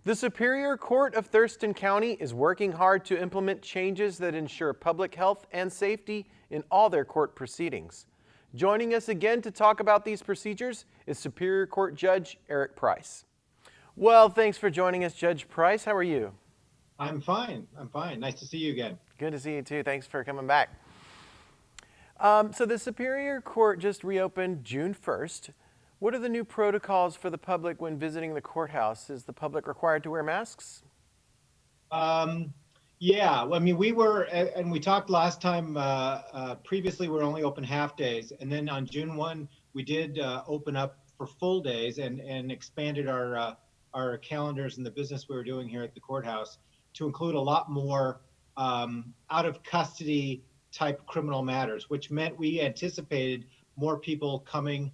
The Superior Court of Thurston County is working hard to implement changes that ensure public health and safety in all their court proceedings. Joining us again to talk about these procedures is Superior Court Judge Erik Price. Well, thanks for joining us, Judge Price. How are you? I'm fine. Nice to see you again. Good to see you too. Thanks for coming back. So the Superior Court just reopened June 1st. What are the new protocols for the public when visiting the courthouse? Is the public required to wear masks? Yeah, well, I mean, we were, and we talked last time, previously we were only open half days. And then on June 1, we did open up for full days and expanded our calendars and the business we were doing here at the courthouse to include a lot more out of custody type criminal matters, which meant we anticipated more people coming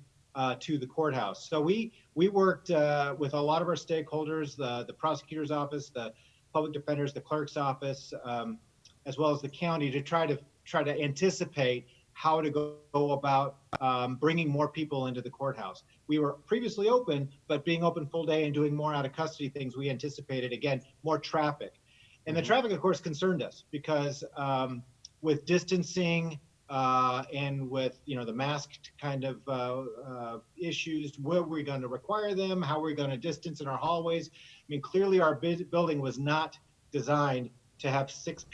to the courthouse. So we worked with a lot of our stakeholders, the prosecutor's office, the public defenders, the clerk's office, as well as the county, to try to anticipate how to go about bringing more people into the courthouse. We were previously open, but being open full day and doing more out of custody things, we anticipated, again, more traffic. And the traffic, of course, concerned us because with distancing and with the masked kind of issues, where are we going to require them? How are we going to distance in our hallways? I mean, clearly our building was not designed to have 6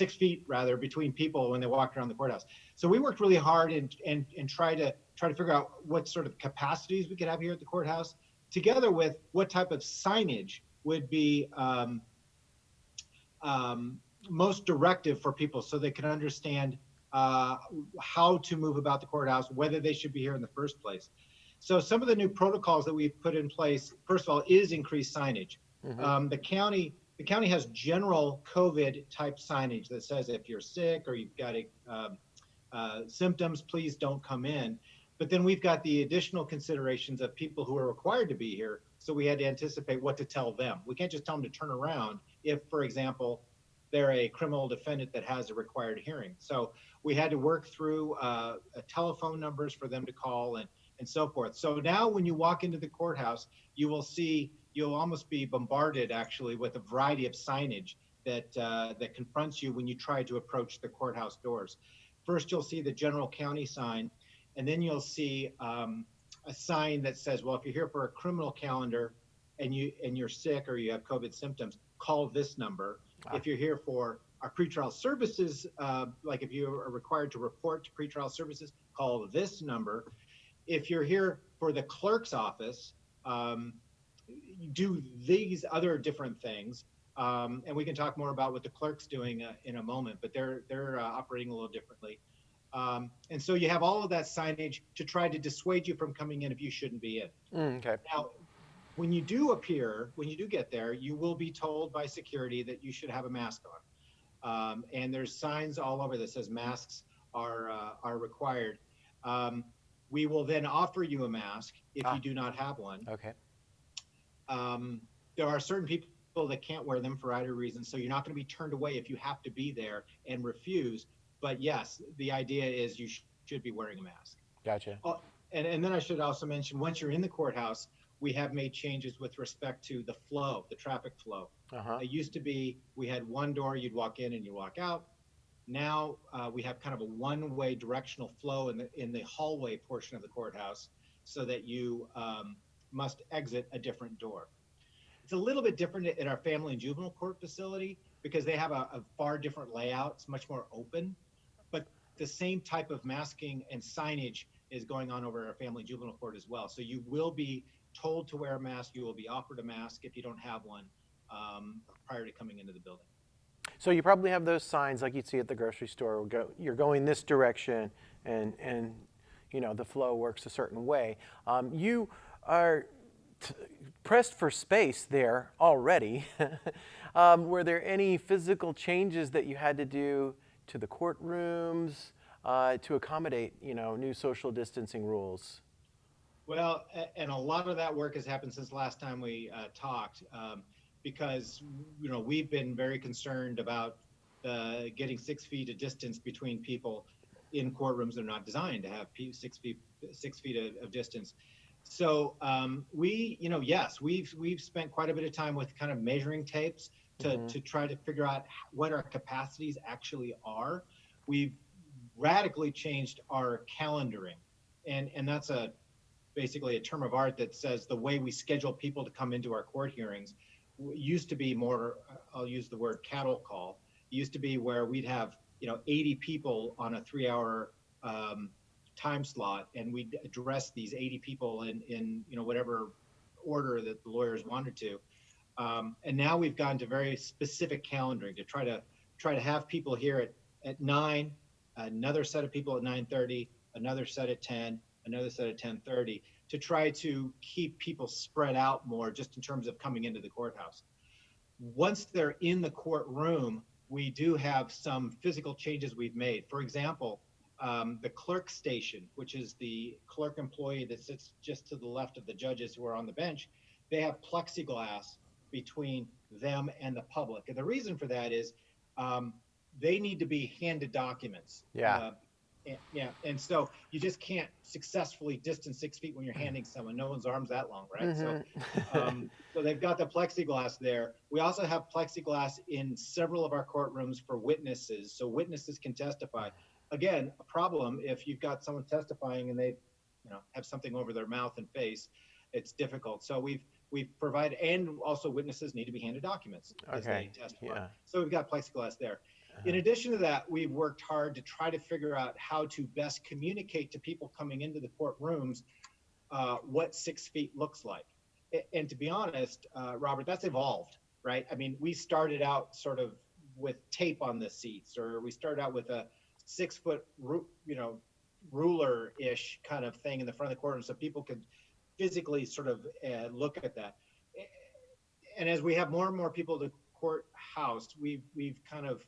feet rather between people when they walked around the courthouse. So we worked really hard and try to figure out what sort of capacities we could have here at the courthouse, together with what type of signage would be most directive for people so they can understand how to move about the courthouse, whether they should be here in the first place. So some of the new protocols that we've put in place, first of all, is increased signage. The county has general COVID type signage that says if you're sick or you've got symptoms, please don't come in. But then we've got the additional considerations of people who are required to be here. So we had to anticipate what to tell them. We can't just tell them to turn around if, for example, they're a criminal defendant that has a required hearing. So we had to work through telephone numbers for them to call and so forth. So now when you walk into the courthouse, you'll almost be bombarded actually with a variety of signage that confronts you when you try to approach the courthouse doors. First, you'll see the general county sign, and then you'll see a sign that says, well, if you're here for a criminal calendar and you're sick or you have COVID symptoms, call this number. If you're here for our pretrial services, like if you are required to report to pretrial services, call this number. If you're here for the clerk's office, do these other different things. And we can talk more about what the clerk's doing in a moment, but they're operating a little differently. And so you have all of that signage to try to dissuade you from coming in if you shouldn't be in. Okay. Now, when you do get there, you will be told by security that you should have a mask on. And there's signs all over that says masks are required. We will then offer you a mask if you do not have one. Okay. There are certain people that can't wear them for either reason, so you're not going to be turned away if you have to be there and refuse. But yes, the idea is you should be wearing a mask. Gotcha. And then I should also mention, once you're in the courthouse, we have made changes with respect to the flow, the traffic flow. It used to be we had one door, you'd walk in and you walk out. Now we have kind of a one-way directional flow in the hallway portion of the courthouse, so that you must exit a different door. It's a little bit different at our family and juvenile court facility because they have a far different layout. It's much more open, but the same type of masking and signage is going on over our family and juvenile court as well. So you will be told to wear a mask. You will be offered a mask if you don't have one prior to coming into the building. So you probably have those signs like you'd see at the grocery store. You're going this direction, and the flow works a certain way. You are pressed for space there already. Were there any physical changes that you had to do to the courtrooms to accommodate new social distancing rules? Well, and a lot of that work has happened since last time we talked, because we've been very concerned about getting 6 feet of distance between people in courtrooms that are not designed to have 6 feet of distance. So yes, we've spent quite a bit of time with kind of measuring tapes Hmm. to try to figure out what our capacities actually are. We've radically changed our calendaring, and that's a basically a term of art that says the way we schedule people to come into our court hearings used to be more, I'll use the word cattle call. It used to be where we'd have 80 people on a 3 hour um, time slot, and we'd address these 80 people in whatever order that the lawyers wanted to. And now we've gone to very specific calendaring to try to have people here at 9, another set of people at 9:30, another set at 10, another set at 10:30, to try to keep people spread out more just in terms of coming into the courthouse. Once they're in the courtroom, we do have some physical changes we've made. For example, the clerk station, which is the clerk employee that sits just to the left of the judges who are on the bench, they have plexiglass between them and the public. And the reason for that is um, they need to be handed documents. Yeah. Yeah, and so you just can't successfully distance 6 feet when you're handing someone. No one's arms that long, right? So Hmm. so they've got the plexiglass there. We also have plexiglass in several of our courtrooms for witnesses, so witnesses can testify. Again, a problem if you've got someone testifying and they, have something over their mouth and face, it's difficult. So we've provided, and also witnesses need to be handed documents as Okay. they testify. Yeah. So we've got plexiglass there. In Uh-huh. addition to that, we've worked hard to try to figure out how to best communicate to people coming into the courtrooms what 6 feet looks like. And to be honest, Robert, that's evolved, right? I mean, we started out sort of with tape on the seats, or we started out with a 6 foot, ruler-ish kind of thing in the front of the courtroom, so people could physically sort of look at that. And as we have more and more people to courthouse, we've kind of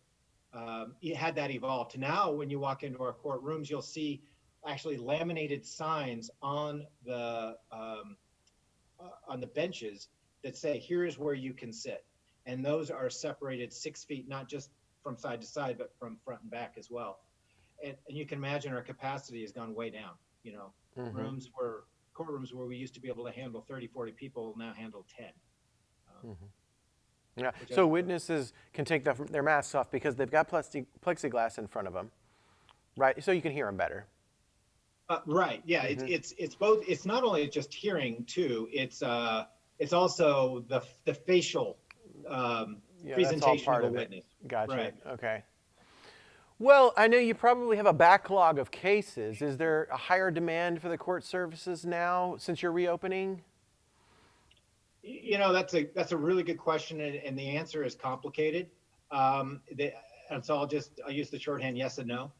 had that evolve to now. When you walk into our courtrooms, you'll see actually laminated signs on the benches that say, here is where you can sit. And those are separated 6 feet, not just from side to side, but from front and back as well. And you can imagine our capacity has gone way down. Hmm. Courtrooms where we used to be able to handle 30, 40 people now handle 10. Um, Hmm. Yeah. which I So think, witnesses can take their masks off because they've got plexiglass in front of them, right? So you can hear them better. right. Yeah. Hmm. It's both. It's not only just hearing too. It's also the facial Yeah, that's all presentation of part a of it. witness. Gotcha. Right. Okay. Well, I know you probably have a backlog of cases. Is there a higher demand for the court services now since you're reopening? That's a really good question, and the answer is complicated. And so I'll use the shorthand yes and no.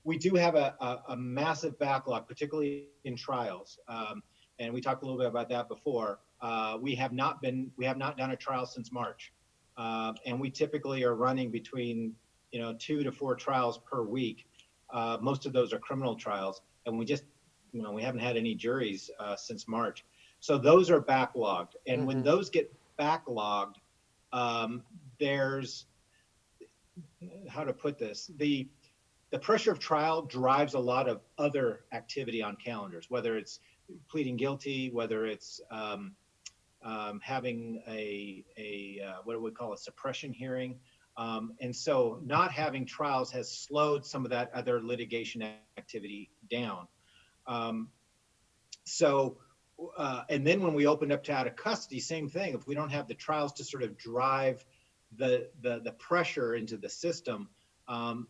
We do have a massive backlog, particularly in trials, and we talked a little bit about that before. We have not done a trial since March, and we typically are running between 2 to 4 trials per week. Most of those are criminal trials, and we haven't had any juries since March. So those are backlogged, and when Hmm. those get backlogged, there's, how to put this, the pressure of trial drives a lot of other activity on calendars, whether it's pleading guilty, whether it's having what we call a suppression hearing. And so not having trials has slowed some of that other litigation activity down. Um, so and then when we opened up to out of custody, same thing. If we don't have the trials to sort of drive the pressure into the system,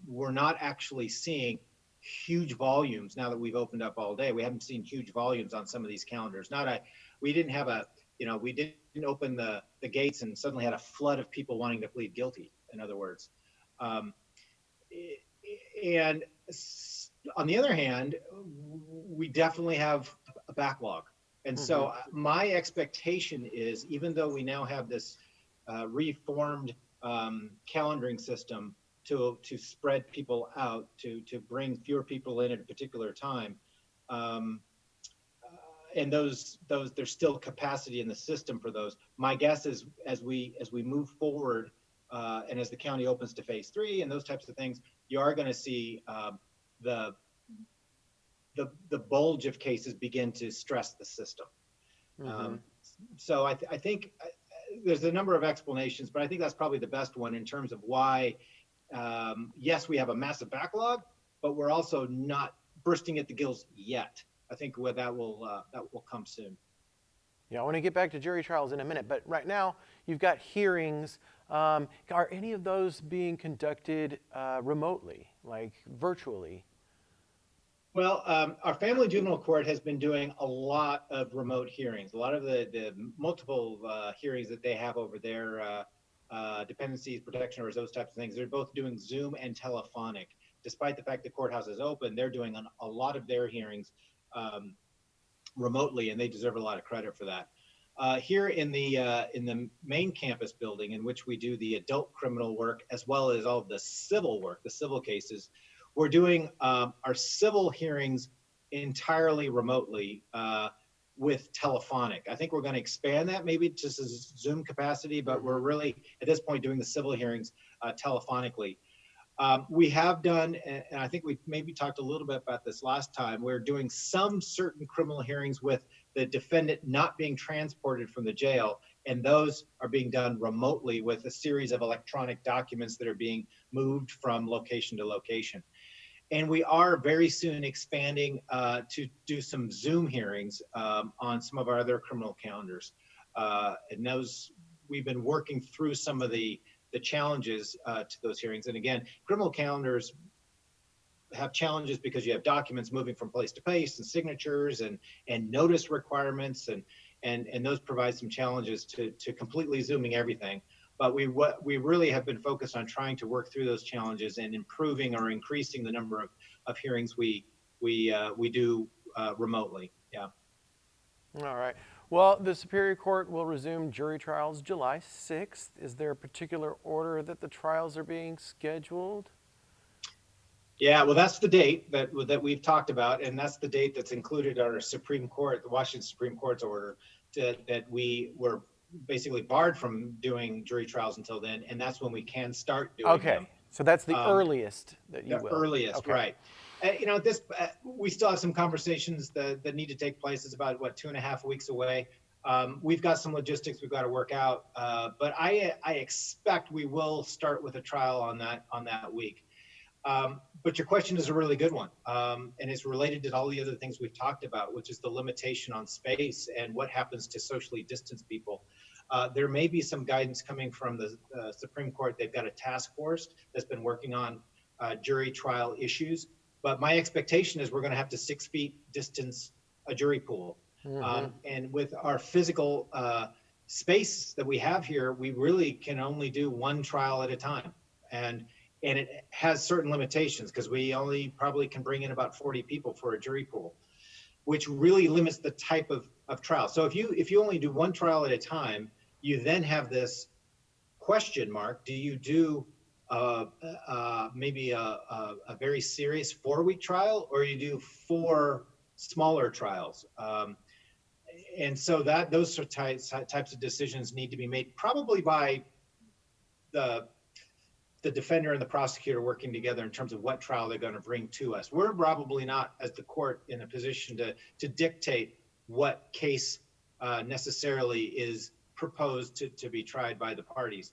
we're not actually seeing huge volumes now that we've opened up all day. We haven't seen huge volumes on some of these calendars. We didn't open the gates and suddenly had a flood of people wanting to plead guilty, in other words. Um, and on the other hand, we definitely have a backlog. And Hmm. so my expectation is, even though we now have this reformed calendaring system to spread people out, to bring fewer people in at a particular time, um, and those there's still capacity in the system for those. My guess is as we move forward, and as the county opens to phase 3 and those types of things, you are going to see the the bulge of cases begin to stress the system. Mm-hmm. So I think there's a number of explanations, but I think that's probably the best one in terms of why. Yes, we have a massive backlog, but we're also not bursting at the gills yet. I think that will come soon. Yeah, I want to get back to jury trials in a minute, but right now you've got hearings. Are any of those being conducted remotely, like virtually? Well, our family juvenile court has been doing a lot of remote hearings. A lot of the multiple hearings that they have over there, dependencies, protection orders, those types of things, they're both doing Zoom and telephonic. Despite the fact the courthouse is open, they're doing a lot of their hearings remotely, and they deserve a lot of credit for that. Here in the main campus building, in which we do the adult criminal work as well as all of the civil work, the civil cases, we're doing our civil hearings entirely remotely with telephonic. I think we're going to expand that maybe to Zoom capacity, but we're really at this point doing the civil hearings telephonically. We have done, and I think we maybe talked a little bit about this last time, we're doing some certain criminal hearings with the defendant not being transported from the jail, and those are being done remotely with a series of electronic documents that are being moved from location to location. And we are very soon expanding to do some Zoom hearings on some of our other criminal calendars. And those, we've been working through some of the challenges to those hearings. And again, criminal calendars have challenges because you have documents moving from place to place and signatures and notice requirements, and those provide some challenges to completely Zooming everything. But we really have been focused on trying to work through those challenges and improving or increasing the number of hearings we do remotely. Yeah. All right. Well, the Superior Court will resume jury trials July 6th. Is there a particular order that the trials are being scheduled? Yeah, well, that's the date that we've talked about, and that's the date that's included in our Supreme Court, the Washington Supreme Court's order, that we were basically barred from doing jury trials until then, and that's when we can start doing them. Okay, so that's the earliest that you The will. earliest, Okay. right. We still have some conversations that need to take place. It's about, 2.5 weeks away. We've got some logistics we've got to work out, but I expect we will start with a trial on that week. But your question is a really good one, and it's related to all the other things we've talked about, which is the limitation on space and what happens to socially distanced people. There may be some guidance coming from the Supreme Court. They've got a task force that's been working on jury trial issues, but my expectation is we're going to have to 6 feet distance a jury pool. And with our physical space that we have here, we really can only do one trial at a time. And it has certain limitations because we only probably can bring in about 40 people for a jury pool, which really limits the type of trial. So if you only do one trial at a time, you then have this question mark: do you do maybe a very serious 4-week trial, or you do 4 smaller trials? And so those types of decisions need to be made probably by the defender and the prosecutor working together in terms of what trial they're going to bring to us. We're probably not, as the court, in a position to dictate what case necessarily is proposed to be tried by the parties.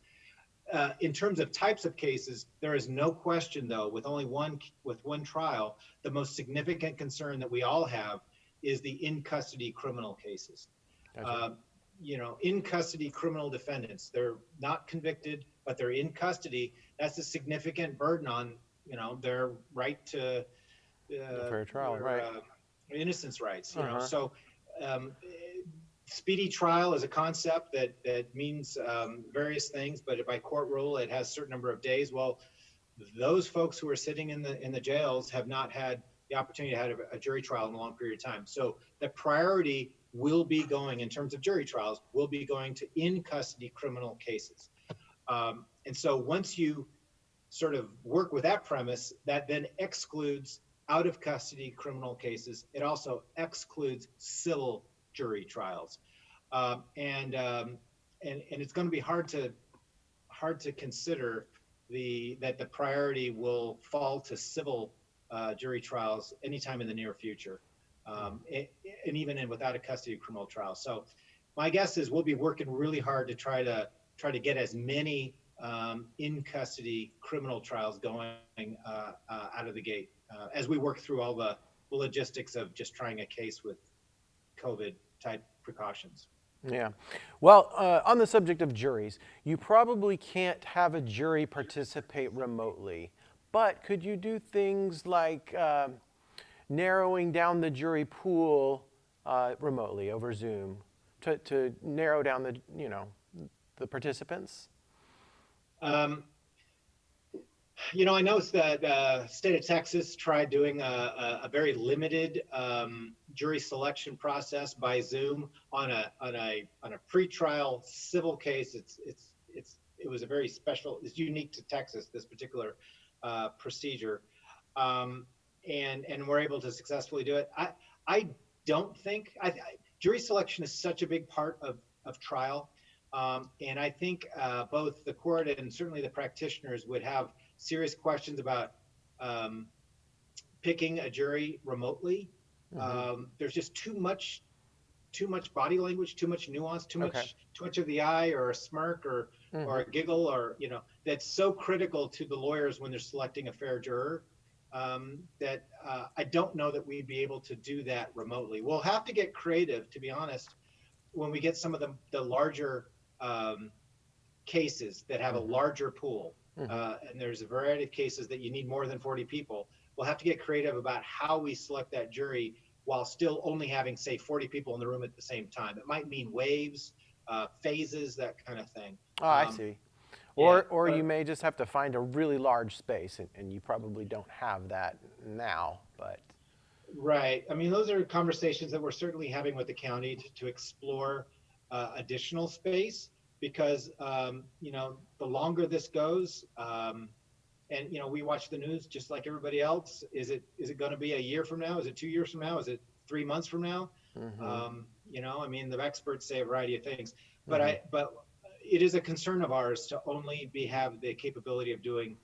In terms of types of cases, there is no question, though, with one trial, the most significant concern that we all have is the in-custody criminal cases. Gotcha. In custody criminal defendants, they're not convicted, but they're in custody. That's a significant burden on, their right to fair trial, right? Innocence rights. So speedy trial is a concept that means various things, but by court rule, it has a certain number of days. Well, those folks who are sitting in the jails have not had the opportunity to have a jury trial in a long period of time. So the priority will be going, in terms of jury trials, will be going to in-custody criminal cases. And so once you sort of work with that premise, that then excludes out-of-custody criminal cases. It also excludes civil jury trials. And it's going to be hard to consider that the priority will fall to civil jury trials anytime in the near future, and even without a custody criminal trial. So my guess is we'll be working really hard to try to get as many in custody criminal trials going out of the gate as we work through all the logistics of just trying a case with COVID type precautions. Yeah. Well, on the subject of juries, you probably can't have a jury participate remotely, but could you do things like narrowing down the jury pool remotely over Zoom to narrow down the participants? I know the state of Texas tried doing a very limited jury selection process by Zoom on a pretrial civil case. It was a very special. It's unique to Texas, this particular procedure, and we're able to successfully do it. I don't think jury selection is such a big part of trial, and I think both the court and certainly the practitioners would have serious questions about picking a jury remotely. There's just too much body language, too much nuance, too much of the eye or a smirk or a giggle, or that's so critical to the lawyers when they're selecting a fair juror, that I don't know that we'd be able to do that remotely. We'll have to get creative, to be honest, when we get some of the larger cases that have a larger pool. And there's a variety of cases that you need more than 40 people. We'll have to get creative about how we select that jury while still only having, say, 40 people in the room at the same time. It might mean waves, phases, that kind of thing. Oh, I see. Or you may just have to find a really large space, and you probably don't have that now, but. Right. I mean, those are conversations that we're certainly having with the county to explore additional space. Because the longer this goes, and we watch the news just like everybody else. Is it going to be a year from now? Is it 2 years from now? Is it 3 months from now? I mean, the experts say a variety of things, but it is a concern of ours to only have the capability of doing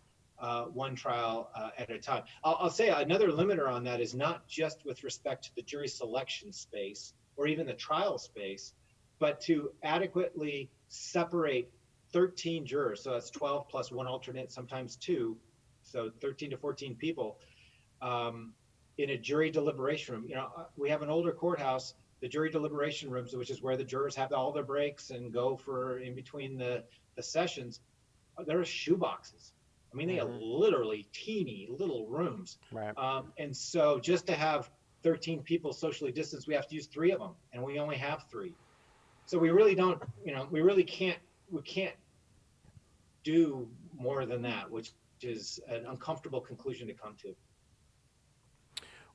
one trial at a time. I'll say another limiter on that is not just with respect to the jury selection space or even the trial space, but to adequately separate 13 jurors, so that's 12 plus one alternate, sometimes two, so 13 to 14 people in a jury deliberation room. We have an older courthouse, the jury deliberation rooms, which is where the jurors have all their breaks and go for in between the sessions. There are shoe boxes. I mean, they are literally teeny little rooms. Right. And so just to have 13 people socially distanced, we have to use 3 of them, and we only have 3. So we really don't, we can't do more than that, which is an uncomfortable conclusion to come to.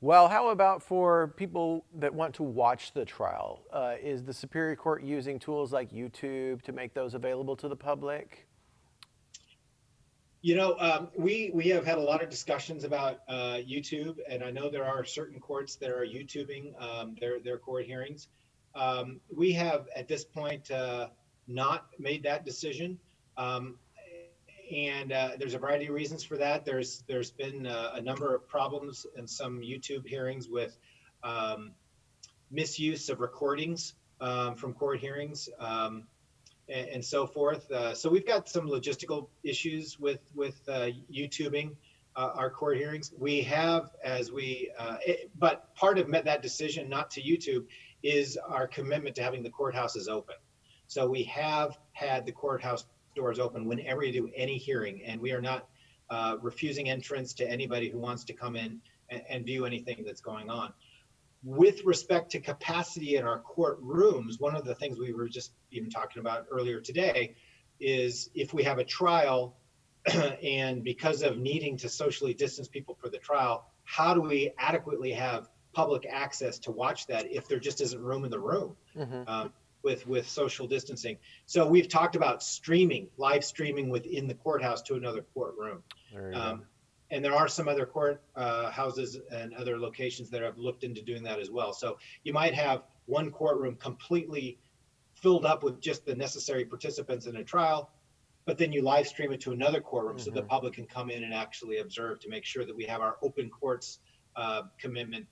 Well, how about for people that want to watch the trial? Is the Superior Court using tools like YouTube to make those available to the public? We have had a lot of discussions about YouTube, and I know there are certain courts that are YouTubing their court hearings. We have at this point not made that decision, and there's a variety of reasons for that. There's been a number of problems in some YouTube hearings with misuse of recordings from court hearings and so forth. So we've got some logistical issues with YouTubing our court hearings. We have, but part of that decision not to YouTube is our commitment to having the courthouses open. So we have had the courthouse doors open whenever you do any hearing, and we are not refusing entrance to anybody who wants to come in and view anything that's going on. With respect to capacity in our courtrooms, one of the things we were just even talking about earlier today is if we have a trial and because of needing to socially distance people for the trial, how do we adequately have public access to watch that if there just isn't room in the room with social distancing? So we've talked about live streaming within the courthouse to another courtroom. And there are some other court houses and other locations that have looked into doing that as well. So you might have one courtroom completely filled up with just the necessary participants in a trial, but then you live stream it to another courtroom so the public can come in and actually observe to make sure that we have our open courts commitment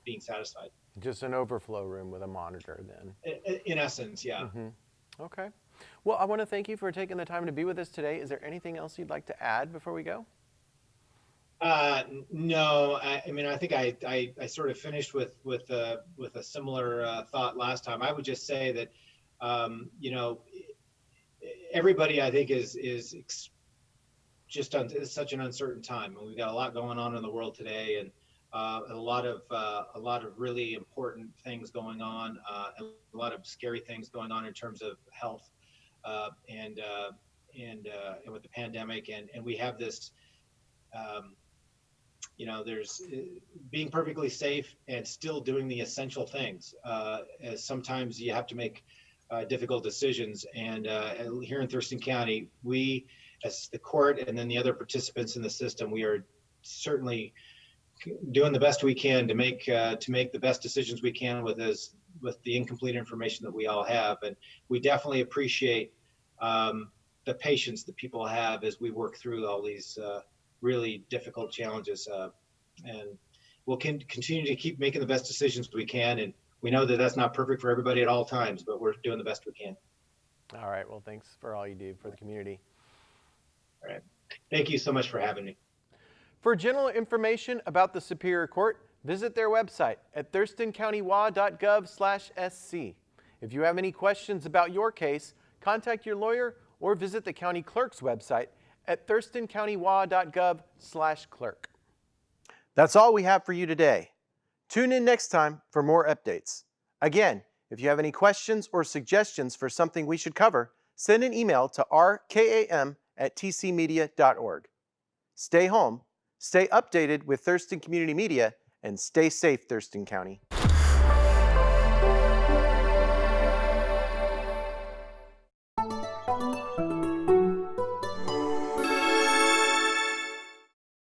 being satisfied. Just an overflow room with a monitor then. In essence, yeah. Okay. Well, I want to thank you for taking the time to be with us today. Is there anything else you'd like to add before we go? No, I mean, I think I sort of finished with a similar thought last time. I would just say that, you know, everybody I think is just on such an uncertain time, and we've got a lot going on in the world today, and a lot of really important things going on, a lot of scary things going on in terms of health, and with the pandemic, and we have this. You know, there's being perfectly safe and still doing the essential things. As sometimes you have to make difficult decisions. And here in Thurston County, we, as the court and then the other participants in the system, we are certainly doing the best we can to make the best decisions we can with the incomplete information that we all have. And we definitely appreciate the patience that people have as we work through all these really difficult challenges, and we'll continue to keep making the best decisions we can. And we know that that's not perfect for everybody at all times, but we're doing the best we can. All right. Well, thanks for all you do for the community. All right. Thank you so much for having me. For general information about the Superior Court, visit their website at thurstoncountywa.gov/sc. If you have any questions about your case, contact your lawyer or visit the county clerk's website at thurstoncountywa.gov/clerk. That's all we have for you today. Tune in next time for more updates. Again, if you have any questions or suggestions for something we should cover, send an email to rkam@tcmedia.org. Stay home, stay updated with Thurston Community Media, and stay safe, Thurston County.